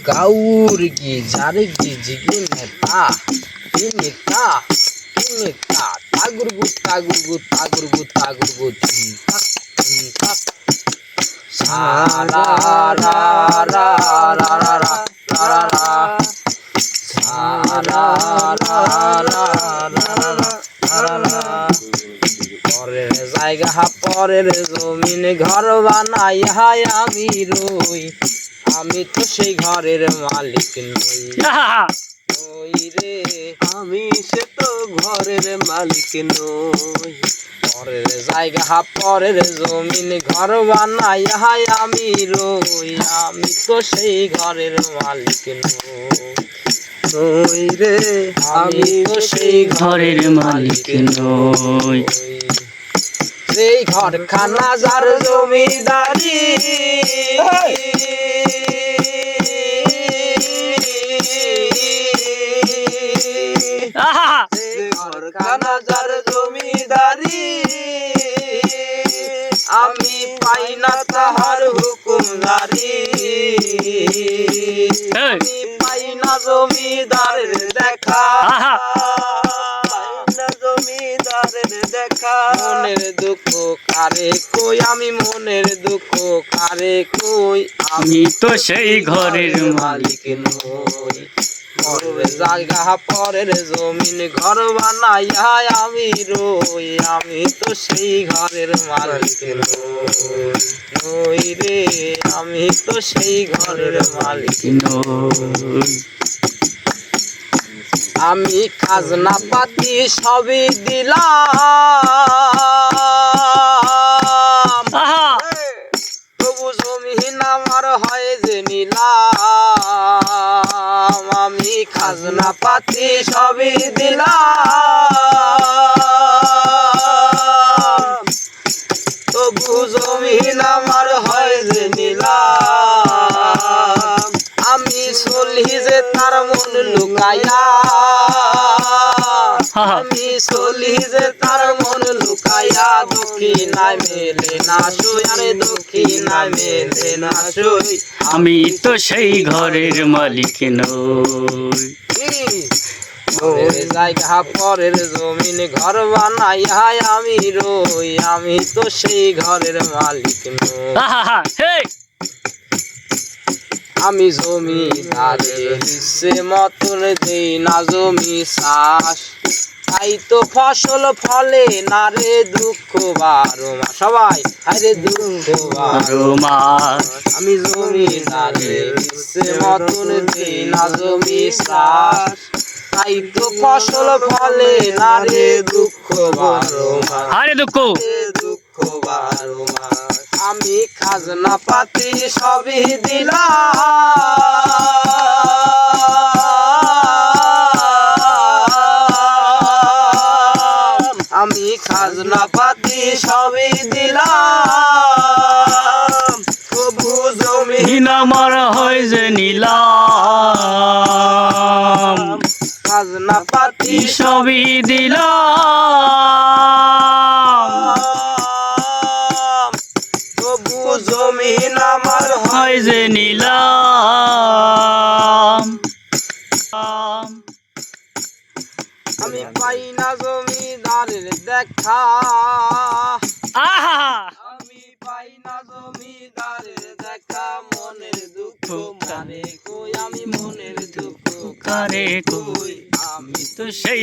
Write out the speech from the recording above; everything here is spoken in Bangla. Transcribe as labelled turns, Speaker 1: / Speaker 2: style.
Speaker 1: गाउर की जारे की जिगे नेता की नेता तागुरगु तागुरगु तागुरगु तागुरगु तक सा रा रा रा रा रा रा रा रा सा रा रा रा रा रा रा পরের জায়গা পরের জমিনে ঘর বানাই হায় আমি রই আমি তো সেই ঘরের মালিক নই ওই রে
Speaker 2: আমি সে তো ঘরের মালিক নই
Speaker 1: পরের জায়গা পরের জমিনে ঘর বানাই হায় আমি রই আমি তো সেই ঘরের মালিক
Speaker 2: নই রে
Speaker 1: আমি তো সেই
Speaker 2: ঘরের মালিক নই
Speaker 1: সেই ঘরখানা যার জমিদারি
Speaker 2: ঘরখানা যার জমিদারি
Speaker 1: আমি পাই না তাহার হুকুমদারি আমি পাই না জমিদারের দেখা
Speaker 2: জমিদারের দেখা
Speaker 1: মনের দুঃখ কারে কই আমি মনের দুঃখ কারে কই
Speaker 2: আমি তো সেই ঘরের মালিক
Speaker 1: নই পরের জায়গা পরের জমিন ঘর বানাই আমি রই আমি তো সেই ঘরের মালিক নই রে আমি তো সেই ঘরের মালিক
Speaker 2: নই
Speaker 1: আমি খাজনা পাতি সবই দিলাম তবু জমিন আমার হয় যে নিলাম আমি খাজনা পাতি সবই দিলাম তবু জমিন আমার হয় যে নিলাম আমি চলি যে তার মন লুকাইয়া আমি চলি যে তার মন লুকাইয়া দক্ষিণায় মেলে না সই আরে দক্ষিণায় মেলে না সই
Speaker 2: আমি তো সেই ঘরের মালিক নই
Speaker 1: পরের জায়গা পরের জমিন ঘর বানাই আমি রই আমি তো সেই ঘরের মালিক নই আমি জমিদারের ইচ্ছে মতন দেই না জমি চাষ তাই তো ফসল ফলে না রে দুঃখ 12 মাস সবাই আরে দুঃখ 12
Speaker 2: মাস
Speaker 1: আমি জমিদারের ইচ্ছে মতন দেই না জমি চাষ তাই তো ফসল ফলে না রে দুঃখ 12 মাস
Speaker 2: আরে দুঃখ
Speaker 1: 12 মাস আমি খাজনা পাতি সবই দিলাম আমি খাজনা পাতি সবই দিলাম তবু জমিন
Speaker 2: আমার হয় যে নিলাম
Speaker 1: খাজনা পাতি
Speaker 2: সবই দিলাম
Speaker 1: তবু জমিন আমার
Speaker 2: হয় যে নিলাম
Speaker 1: আমি পাই না জমিদারের দেখা আমি পাই না জমিদারের দেখা মনের দুঃখ কারে কই আমি মনের দুঃখ
Speaker 2: কারে কই
Speaker 1: আমি
Speaker 2: তো সেই